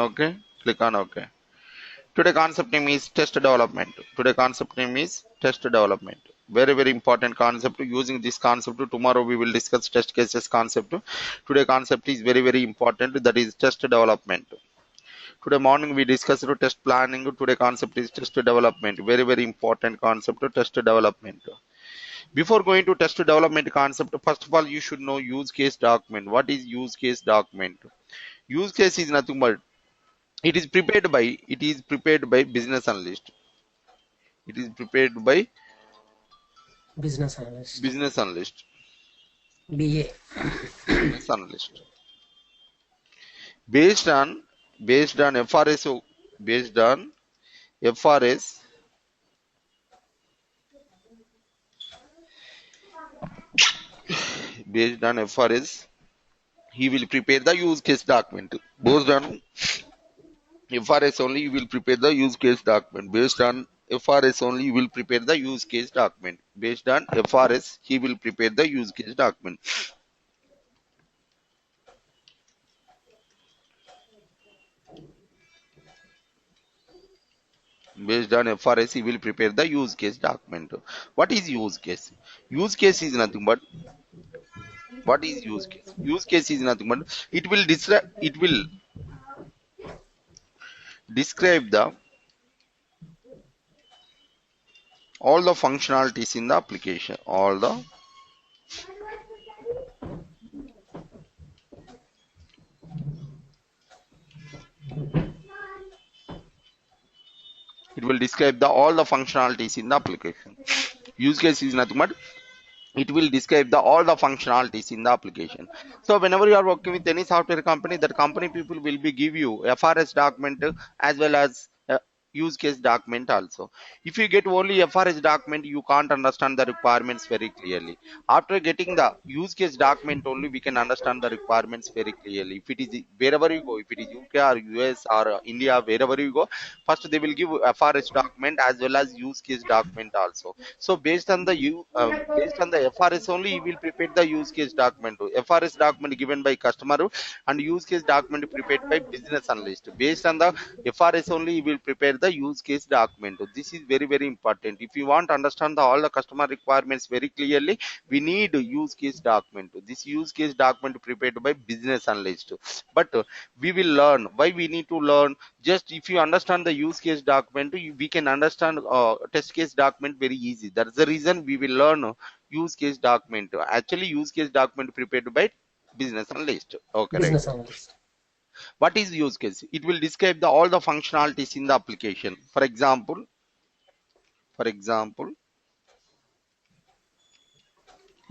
Okay, click on OK. Today concept name is test development. Today concept name is test development. Very important concept. Using this concept, tomorrow we will discuss test cases concept. Today concept is very important. That is test development. Today morning we discussed test planning. Today concept is test development. Very important concept. Test development. Before going to test development concept, first of all you should know use case document. What is use case document? Use case is nothing but it is prepared by business analyst. It is prepared by business analyst, business analyst. BA. Business analyst. Based on based on FRS based on FRS based on FRS he will prepare the use case document. Based on FRS only you will prepare the use case document. Based on FRS only you will prepare the use case document. Based on FRS he will prepare the use case document. Based on FRS he will prepare the use case document. What is use case? Use case is nothing but what is use case? Use case is nothing but it will describe the all the functionalities in the application. It will describe the all the functionalities in the application. Use case is nothing but it will describe the all the functionalities in the application. So whenever you are working with any software company, that company people will be give you FRS document as well as use case document also. If you get only FRS document, you can't understand the requirements very clearly. After getting the use case document only, we can understand the requirements very clearly. If it is wherever you go, if it is UK or US or India, wherever you go, first they will give FRS document as well as use case document also. So based on the FRS only, you will prepare the use case document. FRS document given by customer and use case document prepared by business analyst. Based on the FRS only, you will prepare the use case document. This is very important. If you want to understand all the customer requirements very clearly, we need a use case document. This use case document prepared by business analyst. But we will learn why we need to learn. Just if you understand the use case document, we can understand test case document very easy. That's the reason we will learn use case document. Actually, use case document prepared by business analyst. Okay, right. Business analyst. What is use case? It will describe the all the functionalities in the application. For example, if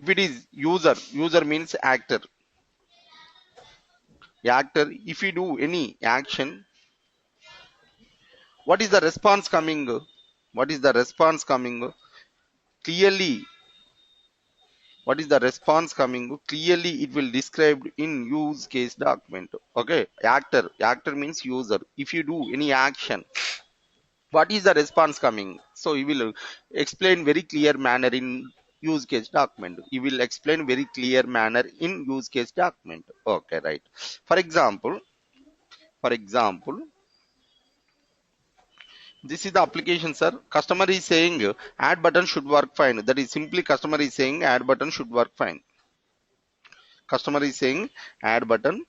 it is user means actor. Actor, if you do any action, what is the response coming? What is the response coming? Clearly, what is the response coming? Clearly it will describe in use case document. Okay, actor means user. If you do any action, what is the response coming? So you will explain very clear manner in use case document. You will explain very clear manner in use case document. Okay, right. For example, this is the application, sir. Customer is saying add button should work fine. That is simply customer is saying add button should work fine. Customer is saying add button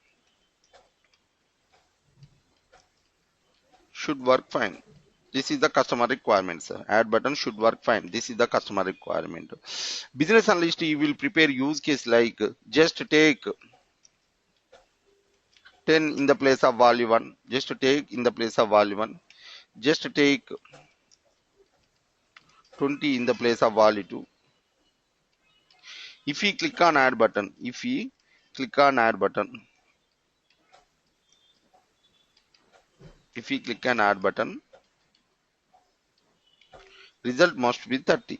should work fine. This is the customer requirement, sir. Add button should work fine. This is the customer requirement. Business analyst, you will prepare use case like just take 10 in the place of value 1. Just take in the place of value 1. Just take 20 in the place of value 2. If we click on add button, click on add button, if we click on add button, result must be 30.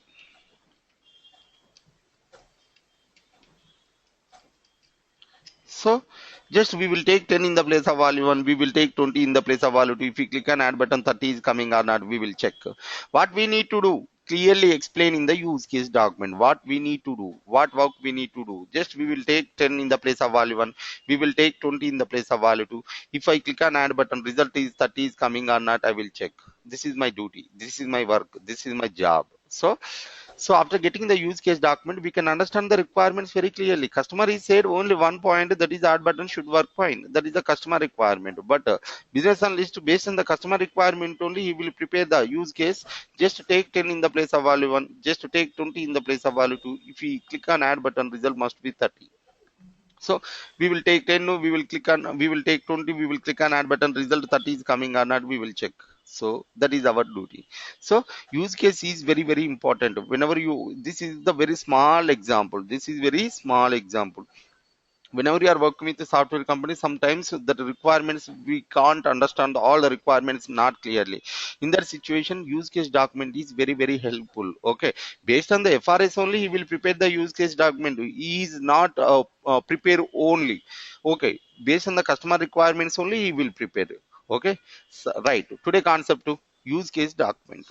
So just we will take 10 in the place of value 1, we will take 20 in the place of value 2. If we click on add button, 30 is coming or not, we will check. What we need to do? clearly explain in the use case document what we need to do, what work we need to do. Just we will take 10 in the place of value 1, we will take 20 in the place of value 2. If I click on add button, result is 30 is coming or not, I will check. This is my duty, this is my work, this is my job. So after getting the use case document, we can understand the requirements very clearly. Customer is said only one point, that is add button should work fine. That is the customer requirement. But business analyst, based on the customer requirement only, he will prepare the use case. Just take 10 in the place of value 1. Just take 20 in the place of value 2. If we click on add button, result must be 30. So we will take 10, we will click on, we will take 20, we will click on add button, result 30 is coming or not, we will check. So that is our duty. So use case is very very important. Whenever you, this is the very small example, this is very small example. Whenever you are working with a software company, sometimes the requirements we can't understand all the requirements not clearly. In that situation, use case document is very very helpful. Okay, based on the FRS only he will prepare the use case document. He is not prepare only. Okay, based on the customer requirements only he will prepare. Okay, so, right, today concept to use case document.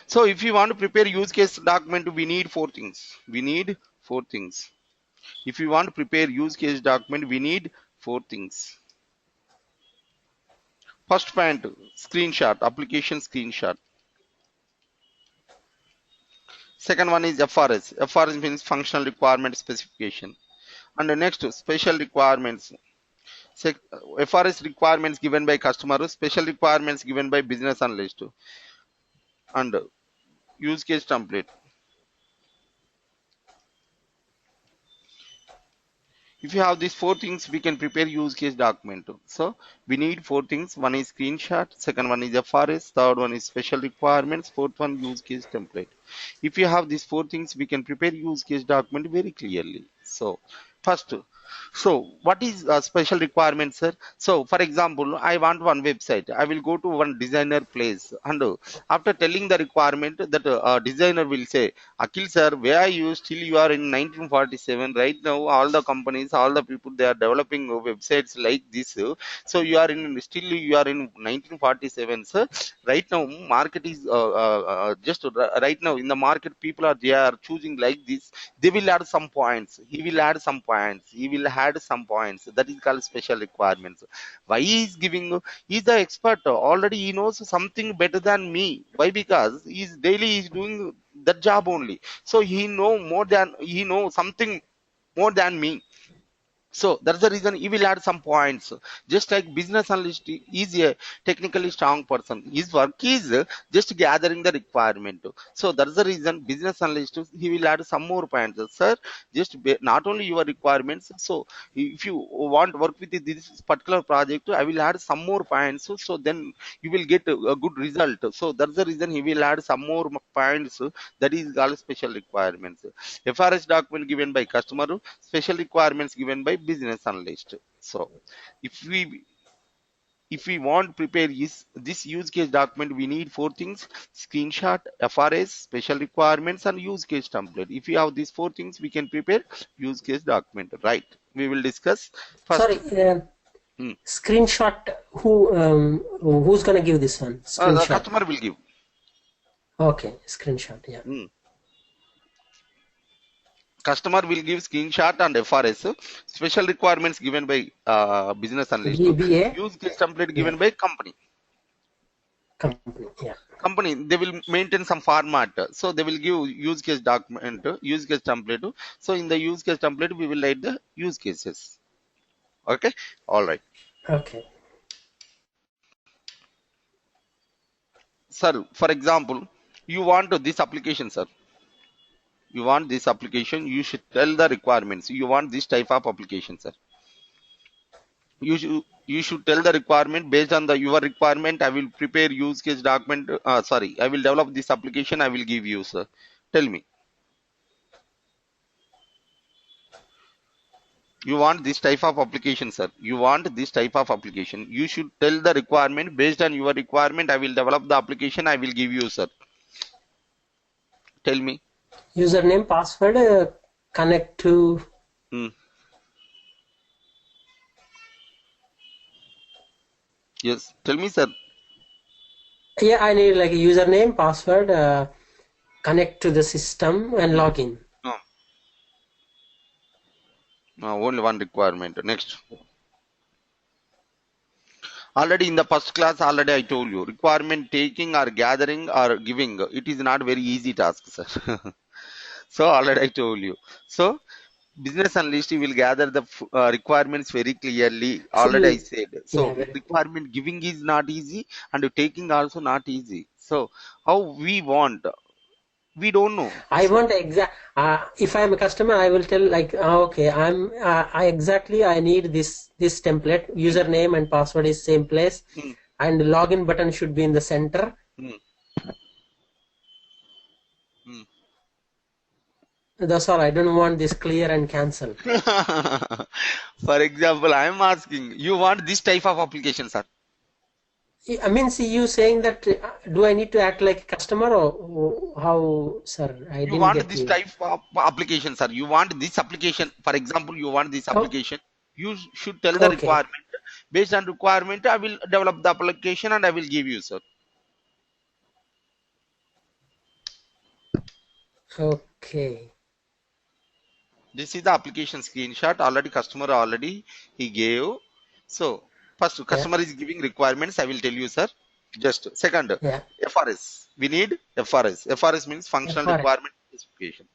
So if you want to prepare use case document, we need four things. We need four things. If you want to prepare use case document, we need four things. First point, screenshot, application screenshot. Second one is FRS. FRS means functional requirement specification. And the next, special requirements. FRS requirements given by customer, special requirements given by business analyst. And use case template. If you have these four things, we can prepare use case document. So we need four things. One is screenshot, second one is FRS, third one is special requirements, fourth one use case template. If you have these four things, we can prepare use case document very clearly. So first, so what is a special requirement, sir? So for example, I want one website. I will go to one designer place, and after telling the requirement, that designer will say, Akhil sir, where are you? Still you are in 1947. Right now, all the companies, all the people, they are developing websites like this. So you are in, still you are in 1947, sir. Right now, market is just right now in the market, people are, they are choosing like this. They will add some points. He will add some points. He will add some points. That is called special requirements. Why he is giving? He's the expert. Already he knows something better than me. Why? Because he's daily is doing that job only. So he know more than, he know something more than me. So that's the reason he will add some points. Just like business analyst is a technically strong person. His work is just gathering the requirement. So that's the reason business analyst, he will add some more points. Sir, just not only your requirements. So if you want work with this particular project, I will add some more points. So then you will get a good result. So that's the reason he will add some more points. That is called special requirements. FRS document given by customer, special requirements given by business analyst. So if we, if we want to prepare this use case document, we need four things: screenshot, FRS, special requirements, and use case template. If we have these four things, we can prepare use case document. Right, we will discuss first. Sorry, screenshot. Who's gonna give this one? The Screenshot. customer will give. Okay, screenshot. Yeah. Customer will give screenshot and FRS. Special requirements given by business analyst. BA. Use case template given by company. Company. Yeah. Company, they will maintain some format. So they will give use case document, use case template. So in the use case template, we will write the use cases. Okay. All right. Okay. Sir, for example, you want this application, sir. You want this application, you should tell the requirements. You want this type of application, sir. You should tell the requirement. Based on the your requirement, I will prepare use case document. Sorry, I will develop this application. I will give you, sir. Tell me. You want this type of application, sir. You want this type of application. You should tell the requirement. Based on your requirement, I will develop the application. I will give you, sir. Tell me. Username, password, connect to. Yes. Tell me, sir. Yeah, I need like a username, password, connect to the system and log in. No, no, only one requirement. Next. Already in the first class, already I told you, requirement taking or gathering or giving, it is not very easy task, sir. So already I told you. So business analyst will gather the requirements very clearly. Already I Full, said. yeah, So very. requirement giving is not easy and taking also not easy. So how we want, we don't know. I want exact. If I'm a customer, I will tell like, okay, I exactly I need this template. Mm, Username and password is same place, mm, and login button should be in the center. mm, mm. That's all. I don't want this clear and cancel. For example, I am asking, you want this type of application, sir? I mean, see you saying that. Do I need to act like a customer or how, sir? I You didn't want get this you. type of application, sir. You want this application. For example, you want this Oh, application. You should tell the okay, requirement. Based on requirement, I will develop the application and I will give you, sir. okay, This is the application screenshot. Already customer already he gave. So first yeah, customer is giving requirements. I will tell you, sir. Just second, yeah. FRS. We need FRS. FRS means functional FR requirement specification.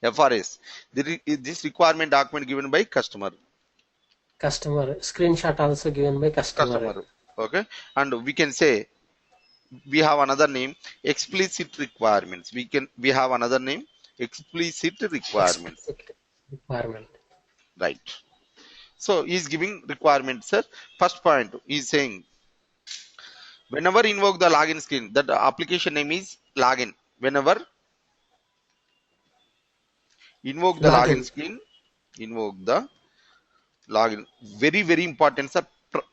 FRS. This requirement document given by customer. customer screenshot also given by customer. Customer. Okay. And we can say we have another name, explicit requirements. We have another name, explicit requirements. Explicit requirement. Right. So he is giving requirements, sir. First point is saying whenever invoke the login screen, that application name is login. Whenever invoke the login Login. screen, invoke the login. Very, very important, sir.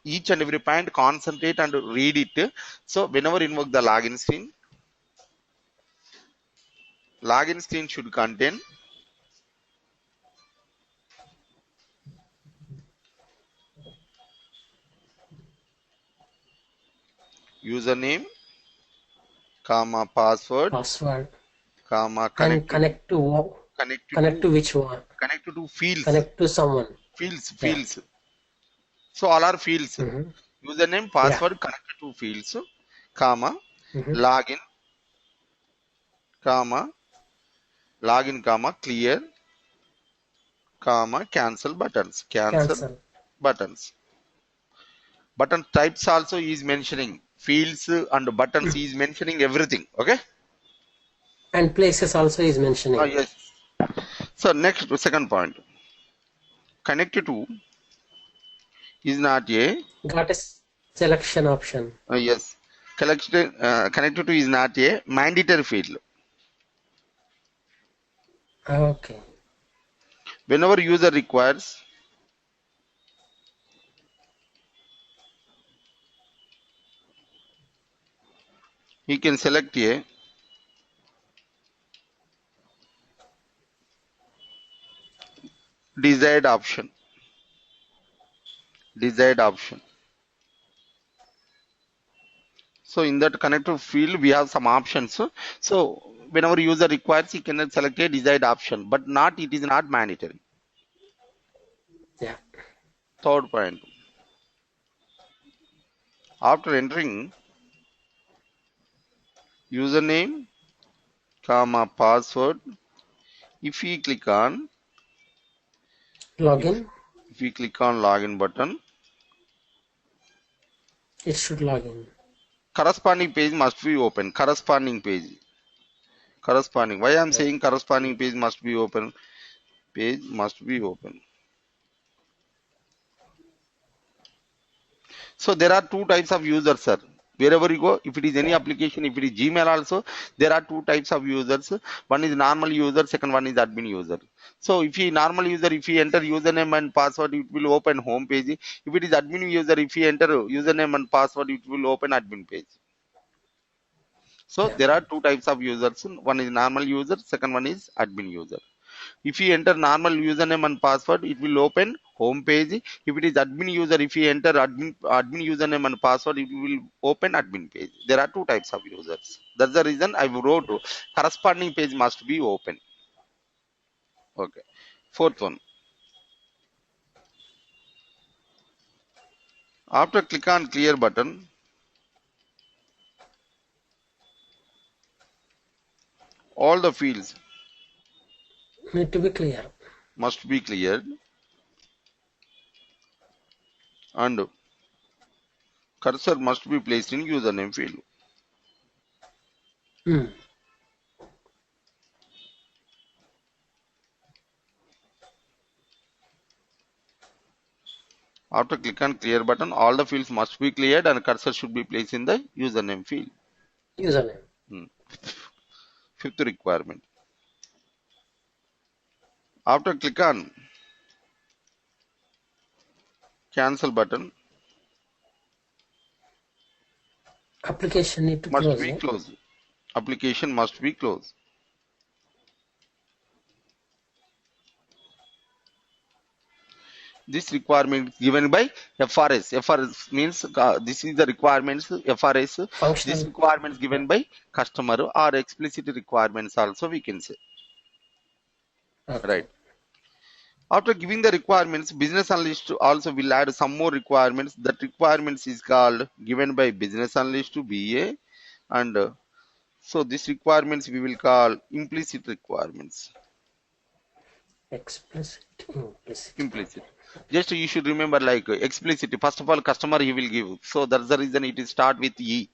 Each and every point concentrate and read it. So whenever invoke the login screen should contain username, comma password, Password. comma And connect to connect to which one? connect to fields, Connect to someone. Yeah. fields. So all are fields. Mm-hmm. Username, Yeah. password connected to fields, comma Mm-hmm. login, comma login, comma clear, comma cancel buttons, cancel Cancel. buttons. Button types also is mentioning fields and buttons is mentioning everything. Okay. And places also is Ah, mentioning. yes. So next second point, connected to is not a Got a selection option. yes. Connected to is not a mandatory field. Okay. Whenever user requires, he can select a desired option. Desired option. So in that connector field, we have some options. So whenever user requires, he can select a desired option, but not it is not mandatory. Yeah. Third point. After entering username, comma password, if we click on if Login. if we click on login button, It should log in. corresponding page must be open. Corresponding page. Corresponding. Why I am Yeah. saying corresponding page must be open? Page must be open. So there are two types of users, sir. Wherever you go, if it is any Yeah. application, if it is Gmail also, there are two types of users. One is normal user, second one is admin user. So if he normal user, if he enter username and password, it will open home page. If it is admin user, if he enter username and password, it will open admin page. So Yeah. there are two types of users. One is normal user, second one is admin user. If you enter normal username and password, it will open home page. If it is admin user, if you enter admin username and password, it will open admin page. There are two types of users. That's the reason I wrote corresponding page must be open. Okay. Fourth one. After click on clear button, all the fields Need to be clear. must be cleared and cursor must be placed in username field. Hmm. After click on clear button, all the fields must be cleared and cursor should be placed in the username field. Username. Hmm. Fifth requirement. After click on cancel button, Application need to must close be it. closed. Application must be closed. This requirement is given by FRS. FRS means this is the requirements FRS. This Functional. requirements Yeah. given by customer or explicit requirements also we can say. Okay. Right. After giving the requirements, business analyst also will add some more requirements. That requirements is called given by business analyst to BA, and so these requirements we will call implicit requirements. Explicit. Implicit. Implicit. Just you should remember like explicit. First of all, customer he will give. So that's the reason it is start with E.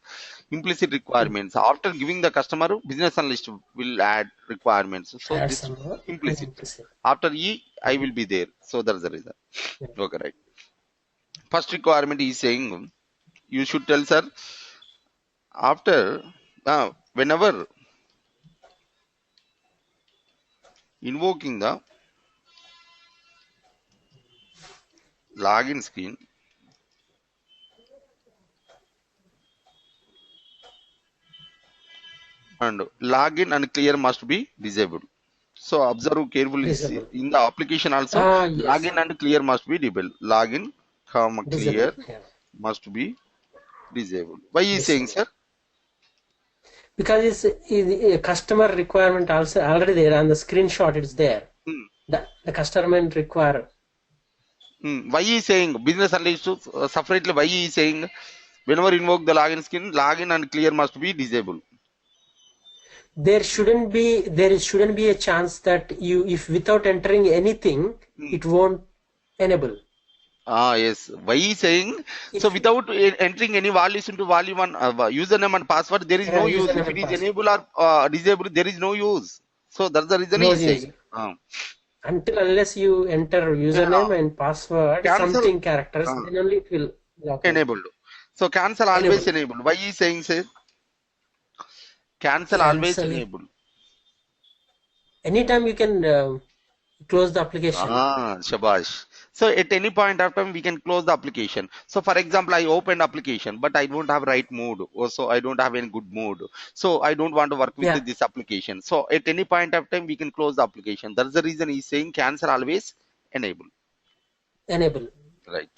Implicit Hmm. requirements. After giving the customer, business analyst will add requirements. So Add this some more and implicit. implicit. After E, I Hmm. will be there. So that's the reason. Yeah. Okay, right. First requirement is saying you should tell sir after whenever invoking the login screen and login and clear must be disabled. So observe carefully. Disable. In the application also Ah, yes. login and clear must be disabled. Login, comma Disable. clear Yeah. must be disabled. Why is saying Disable. sir? Because it's a customer requirement also already there on the screenshot. It's there. Hmm. The customer require. Why is saying business analyst separately? Why is saying whenever invoke the login screen, login and clear must be disabled. There shouldn't be a chance that you, if without entering anything, Hmm. it won't enable. Ah, yes. Why is saying so If without entering any values into value one username and password, there is no use. username If and it is password, enable or disable, there is no use. So that's the reason he no is use saying. until unless you enter Yeah, username and password, cancel something characters, uh, then only it will log in. enabled. So cancel always Enable. enabled. Why is saying say cancel always Cancel. enabled. Anytime you can close the application. Shabash. So at any point of time we can close the application. So for example, I opened application, but I don't have right mood, or so I don't have any good mood. So I don't want to work with Yeah, this application. So at any point of time we can close the application. That's the reason he's saying cancel always enable. enable. Right.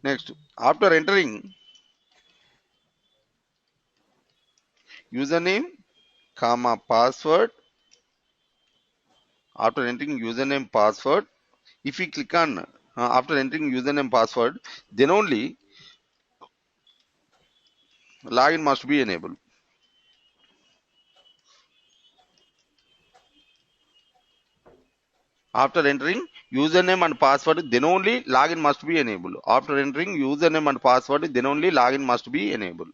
Next, after entering username, comma password, after entering username password, if we click on after entering username password, then only login must be enabled. After entering username and password, then only login must be enabled. After entering username and password, then only login must be enabled.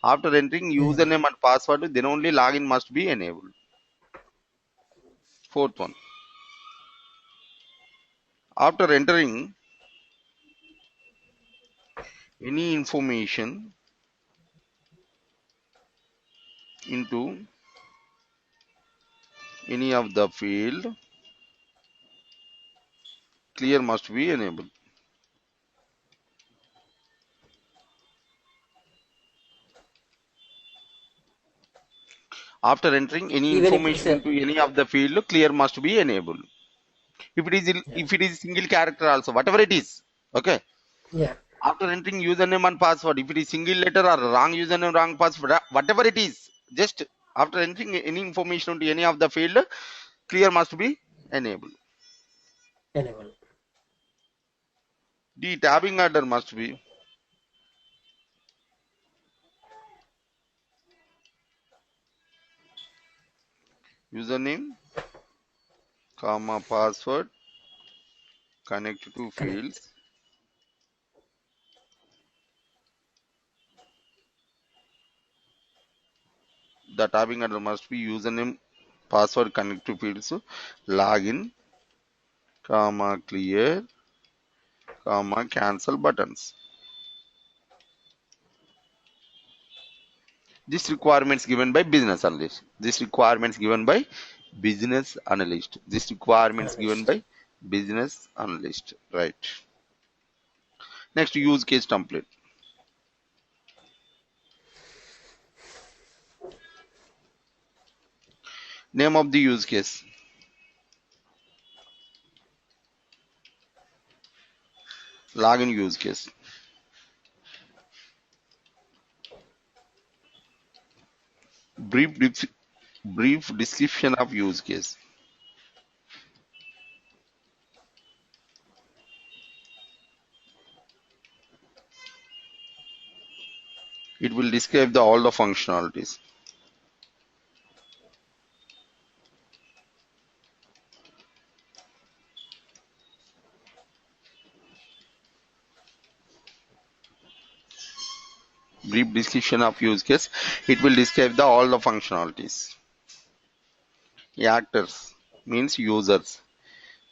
After entering Hmm. username and password, then only login must be enabled. Fourth one. After entering any information into any of the field, clear must be enabled. After entering any Even if it's information a into any of the field, clear must be enabled. Yeah. if it is single character also, whatever it is, okay. Yeah. After entering username and password, if it is single letter or wrong username, wrong password, whatever it is, just after entering any information into any of the field, clear must be enabled. Enable. The tabbing order must be username, comma, password, connect to Connect. fields. The tabbing order must be username, password, connect to fields, login, comma, clear, comma, cancel buttons. This requirements given by business analyst. This requirements given by business analyst. This requirements given Analyst. by business analyst. Right. Next, use case template. Name of the use case. Login use case. Brief, brief description of use case. It will describe all the functionalities. Brief description of use case. It will describe all the functionalities. Actors means users.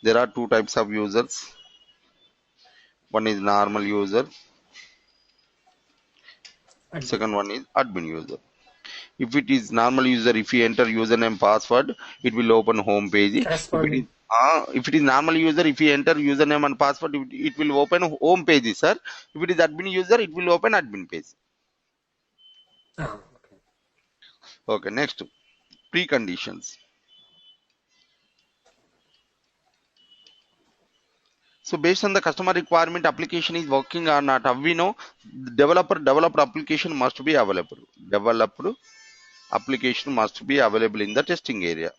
There are two types of users. One is normal user. Admin. Second one is admin user. If it is normal user, if you enter username password, it will open home page. Corresponding. If it is normal user, if you enter username and password, it will open home page, sir. If it is admin user, it will open admin page. Ah, okay. Okay, next preconditions. So based on the customer requirement, application is working or not. How we know? Developed application must be available. Developed application must be available in the testing area.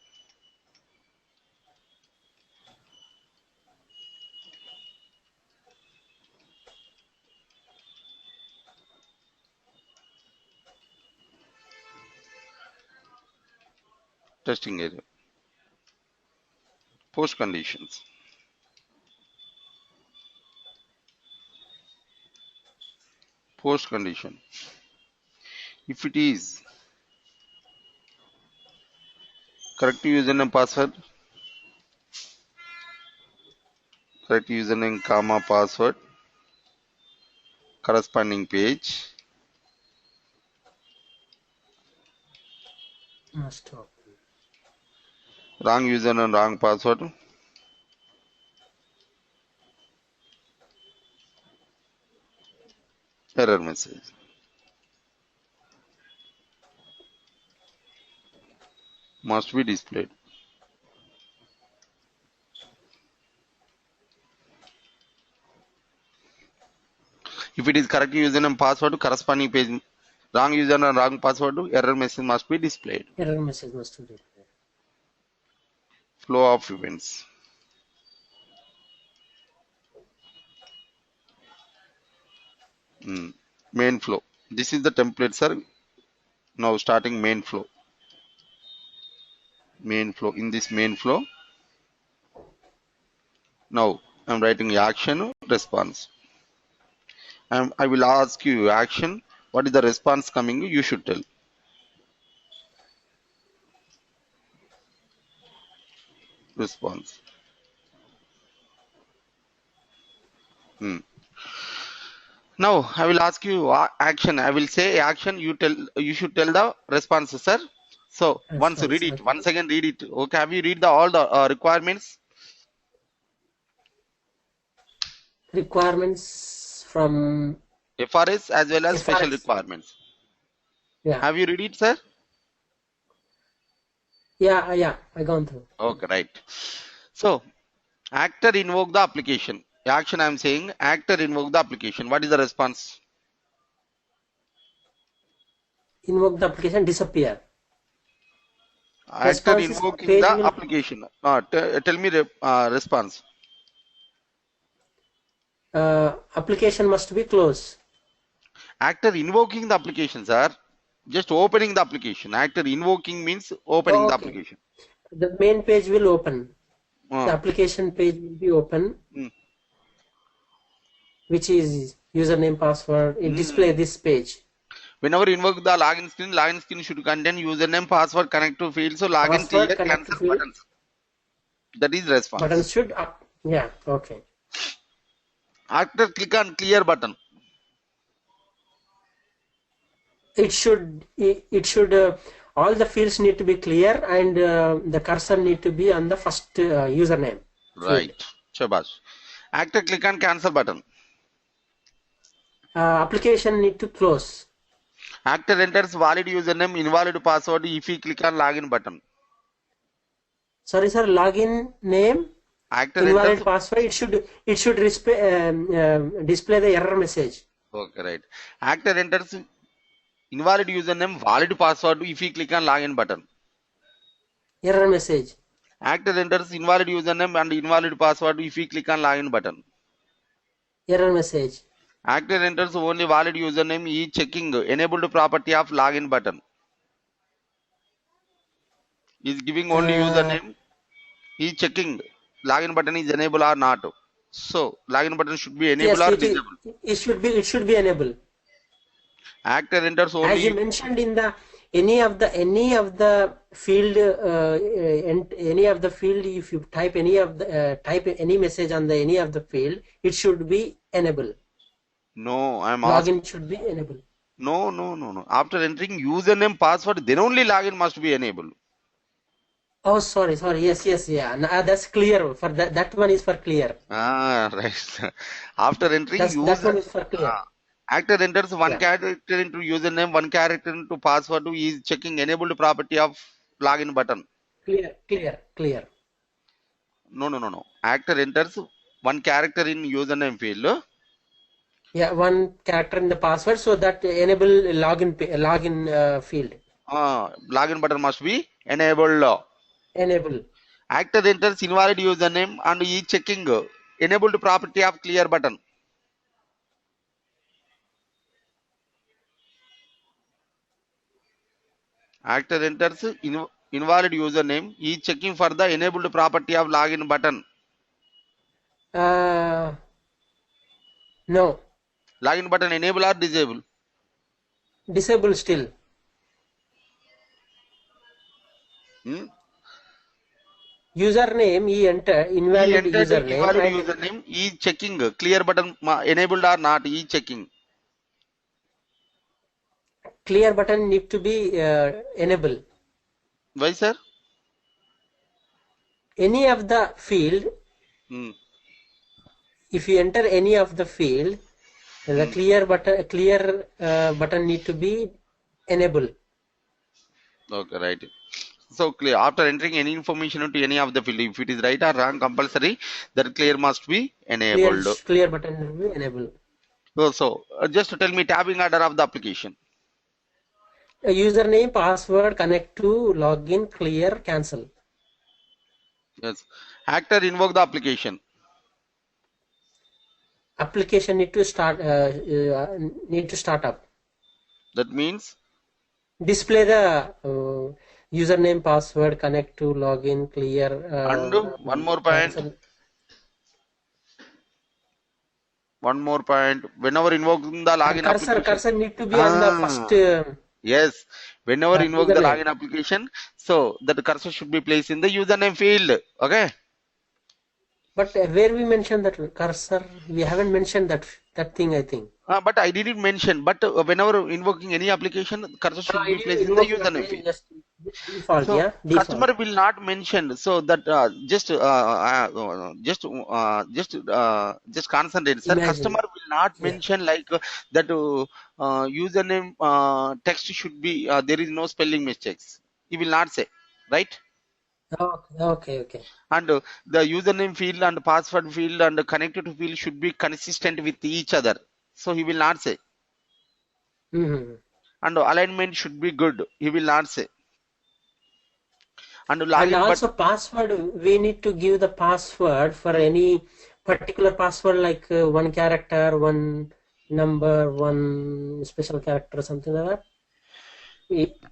Testing area. Post conditions. Post condition. If it is correct username password, correct username comma password, corresponding page, Must open. wrong username, wrong password, error message. Must be displayed. If it is correct username password, corresponding page, wrong username, wrong password, error message must be displayed. Error message must be displayed. Flow of events. Hmm. Main flow. This is the template, sir. Now starting main flow. Main flow. In this main flow, now I'm writing action response. I will ask you action. What is the response coming? You should tell. Response. Hmm. Now I will ask you action. I will say action. You tell. You should tell the response, sir. So once read Response. it. Okay. Once again read it. Okay. Have you read all the requirements? Requirements from FRS as well as special FRX. requirements. Yeah. Have you read it, sir? Yeah. Yeah. I gone through. Okay, right. So Actor invoke the application. Action I am saying actor invoke the application. What is the response? Invoke the application, disappear. Actor Response is invoking page the will application. Tell me response. application must be closed. Actor invoking the application, sir. Just opening the application. Actor invoking means opening Oh, the okay. application. The main page will open. The Uh, application page will be open, mm, which is username, password. It display mm. this page. Whenever invoke the login screen should contain username, password, connect to field. So login, Password clear, connect to cancel field. buttons. That is response. Buttons should up. Yeah. Okay. Actor click on clear button. It should all the fields need to be clear, and the cursor need to be on the first username field. Right. Shabash. Actor click on cancel button. Application need to close. Actor enters valid username, invalid password if he click on login button. Sorry, sir. Login name, Actor enters. invalid password. It should display the error message. Okay, right. Actor enters invalid username, valid password if he click on login button. Error message. Actor enters invalid username and invalid password if he click on login button. Error message. Actor enters only valid username, he is checking enabled property of login button. He is giving only Uh, username, he is checking login button is enabled or not. So login button should be enabled yes, or it disabled. it should be enabled. Actor enters As you only. mentioned in the any of the field any of the field, if you type any message on the any of the field, it should be enabled. No, I am asking. Login should be enabled. No, no, no, no. After entering username, password, then only login must be enabled. Oh, sorry. Yes, yeah. That's clear. For that one is for clear. Ah, right. After entering That user, one is for clear. actor enters one Yeah, character into username, one character into password. He is checking enabled property of login button. clear. No, no, no, no. Actor enters one character in username field. Yeah, one character in the password, so that enable login field. Login button must be enabled. Enable. Actor enters invalid username and he is checking enabled property of clear button. Actor enters invalid username. He is checking for the enabled property of login button. Uh, no, Login button enable or disable? disable still. Hmm? Username he enter He invalid entered username, invalid and username. He is checking clear button enabled or not. He is checking. clear button need to be enable. Why, sir? Any of the field, Hmm. if you enter any of the field, the Hmm. clear button need to be enable. Okay, right. So clear. After entering any information into any of the field, if it is right or wrong, compulsory, that clear must be Clear enabled. clear button will be enable. So just tell me tabbing order of the application. Username, password, connect to, login, clear, cancel. Yes. Actor invoke the application. Application need to start up. That means Display the username, password, connect to, login, clear, and one more point. cancel. One more point. Whenever invoking the login application. Cursor need to be on the first Ah, yes. Whenever invoke the username. login application, so that cursor should be placed in the username field. Okay. But where we mentioned that cursor, we haven't mentioned that thing, I think. But I didn't mention. But whenever invoking any application, cursor should be placed in the Invoke that username name, field. just default, So yeah, default. customer will not mention. So that just concentrate, sir. Imagine, Customer will not yeah. mention like that username text should be there is no spelling mistakes. He will not say, right? Okay. And the username field and password field and connected field should be consistent with each other. So he will not say. Mm-hmm. And alignment should be good. He will not say. And And login also button. password, we need to give the password for any particular password like one character, one number, one special character, something like that.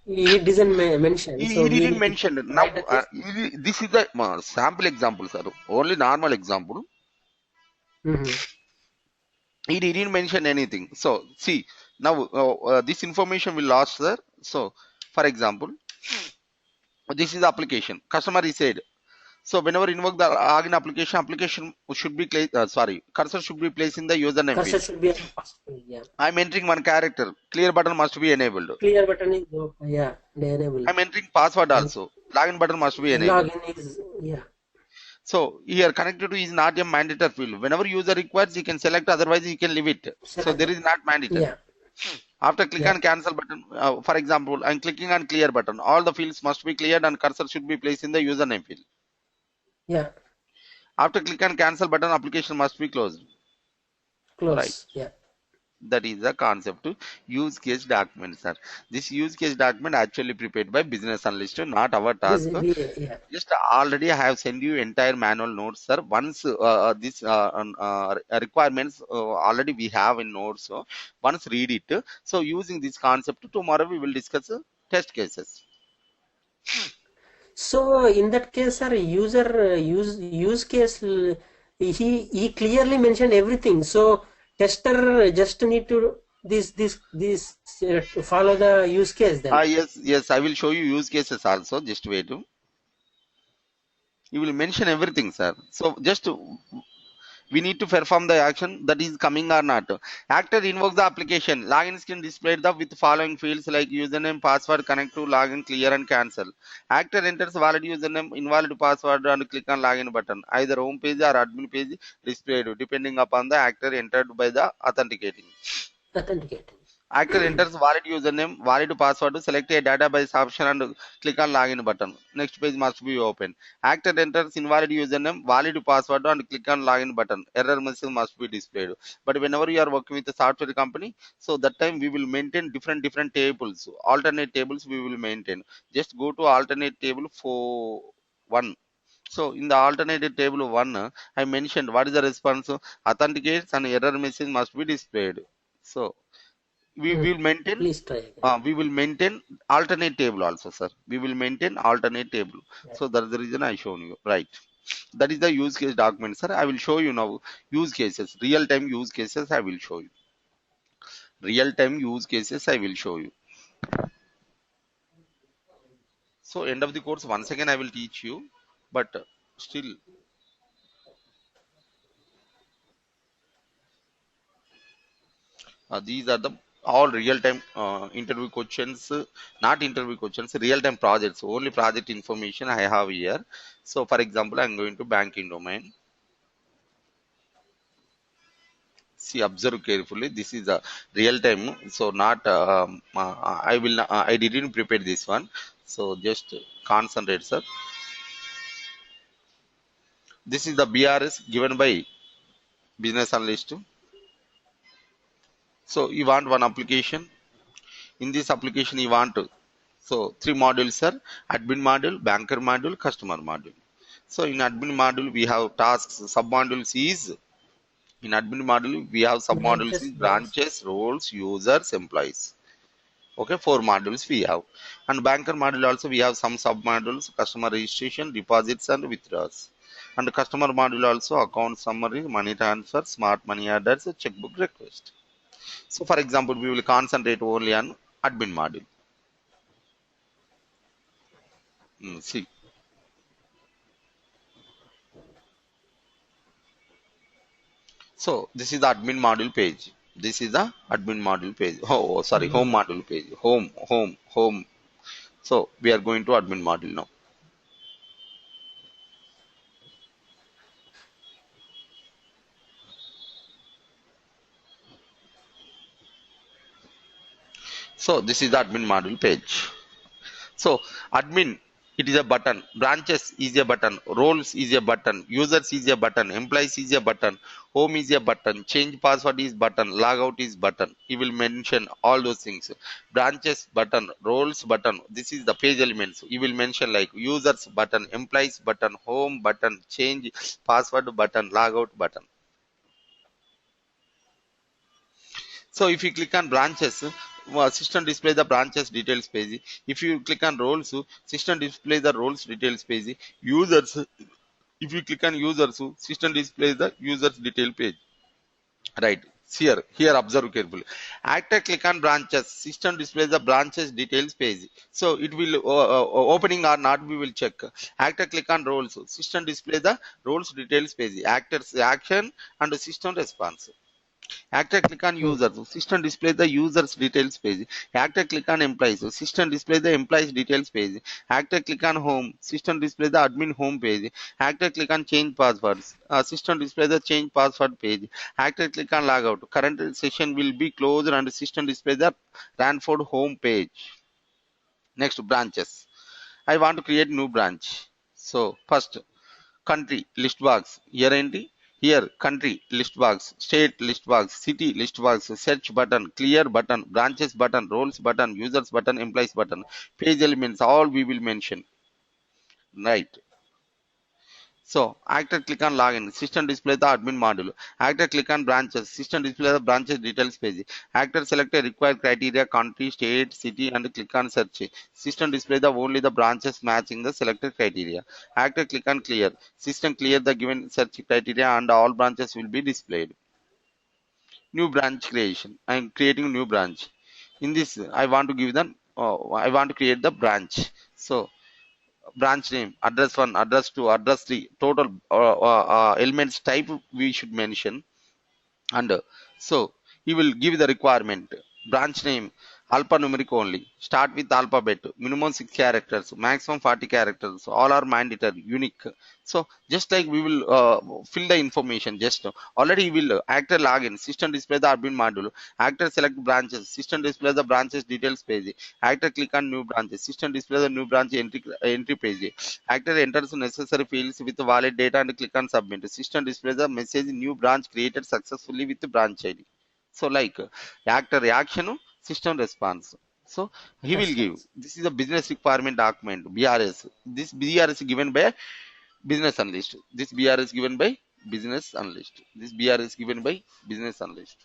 He doesn't mention, so He we didn't need to mention. Now, write this. this is the sample example, sir. Only normal example. Mm-hmm. He didn't mention anything. So, see, now this information will last, sir. So, for example, this is the application. Customer is said. So, whenever invoke the login application, application should be cursor should be placed in the username Cursor field. should be on the first page, yeah. I'm entering one character. Clear button must be enabled. Clear button is open, yeah, they enable. I'm entering password And also. Login button must be enabled. login is, yeah, So here connected to is not a mandatory field. Whenever user requires, he can select. Otherwise, he can leave it. So select there that. is not mandatory. Yeah, After click yeah, on cancel button, for example, I'm clicking on clear button. All the fields must be cleared and cursor should be placed in the username field. yeah, After click on cancel button, application must be closed. Right. close, yeah. That is the concept to use case document, sir. This use case document actually prepared by business analyst, not our This task. yeah. Just already I have sent you entire manual notes, sir. Once this requirements already we have in notes, so once read it. So using this concept, tomorrow we will discuss test cases. So in that case, sir, user use case, he clearly mentioned everything. So tester just need to to follow the use case then. Yes, I will show you use cases also. Just wait. You will mention everything, sir. So just we need to perform the action that is coming or not. Actor invokes the application. Login screen displayed the with following fields like username, password, connect to login, clear and cancel. Actor enters valid username, invalid password and click on login button. Either home page or admin page displayed depending upon the actor entered by the authenticating. Authenticating. Actor enters valid username, valid password, select a database option and click on login button. Next page must be open. Actor enters invalid username, valid password and click on login button. Error message must be displayed. But whenever you are working with a software company, so that time we will maintain different tables. Alternate tables we will maintain. Just go to alternate table for one. So in the alternative table one, I mentioned what is the response. Authenticates and error message must be displayed. So we Hmm. will maintain Please try again. we will maintain alternate table also, sir. We will maintain alternate table. Yeah. So that's the reason I shown you, right? That is the use case document, sir. I will show you now use cases, real time use cases. I will show you real time use cases. I will show you. So end of the course once again I will teach you, but still these are the all real time interview questions, not interview questions, real time projects, only project information I have here. So for example, I'm going to banking domain. See, observe carefully. This is a real time, so not I will I didn't prepare this one. So just concentrate, sir. This is the BRS given by business analyst. So you want one application. In this application you want to, so three modules, sir: admin module, banker module, customer module. So in admin module we have tasks. Sub modules is, in admin module we have sub modules Branches, is branch. branches, roles, users, employees. Okay, four modules we have. And banker module also we have some sub modules: customer registration, deposits and withdrawals. And customer module also account summary, money transfer, smart money orders, checkbook request. So for example, we will concentrate only on admin module. See, so this is the admin module page. This is the admin module page. Oh, sorry, home Mhm. module page. Home. So we are going to admin module now. So this is the admin module page. So admin. It is a button. Branches is a button. Roles is a button. Users is a button. Employees is a button. Home is a button. Change password is button. Logout is button. He will mention all those things. Branches button. Roles button. This is the page elements. He will mention like users button. Employees button. Home button. Change password button. Logout button. So if you click on branches, system display the branches details page. If you click on roles, system display the roles details page. Users, if you click on users, system displays the users detail page. Right. Here observe carefully. After click on branches, system displays the branches details page. So it will opening or not we will check. After click on roles, system displays the roles details page. Actors action and system response. After click on Hmm. users, system displays the users details page. After click on employees, system displays the employees details page. After click on home, system displays the admin home page. After click on change passwords, system displays the change password page. After click on logout, current session will be closed and system displays the Ranford home page. Next, branches. I want to create new branch. So first, country list box here ఏంటి here country list box, state list box, city list box, search button, clear button, branches button, roles button, users button, employees button, page elements all we will mention, right? So actor click on login, system display the admin module. Actor click on branches, system display the branches details page. Actor select a required criteria, country, state, city and click on search. System display the only the branches matching the selected criteria. Actor click on clear, system clear the given search criteria and all branches will be displayed. New branch creation, I am creating a new branch. In this I want to give them I want to create the branch. So branch name, address 1, address 2, address 3, total elements type we should mention. And so he will give the requirement. Branch name alphanumeric only, start with alphabet, minimum 6 characters, maximum 40 characters, all are mandatory unique. So just like we will fill the information, just already we will actor login, system display the admin module. Actor select branches, system display the branches details page. Actor click on new branches, system display the new branch entry page. Actor enters necessary fields with valid data and click on submit. System displays the message new branch created successfully with the branch ID. So like actor reaction, system response. So he will give. Response. This is a business requirement document (BRS). This BRS is given by business analyst. This BRS given by business analyst. This BRS given by business analyst.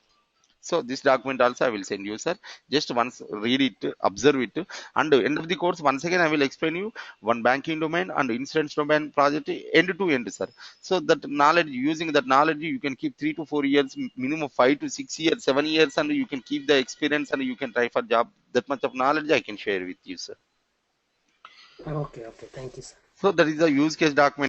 So this document also I will send you, sir. Just once read it, observe it, and end of the course once again I will explain you one banking domain and insurance domain project end to end, sir. So that knowledge, using that knowledge, you can keep 3 to 4 years, minimum 5 to 6 years, 7 years, and you can keep the experience and you can try for job. That much of knowledge I can share with you, sir. Okay, okay. Thank you, sir. So that is the use case document.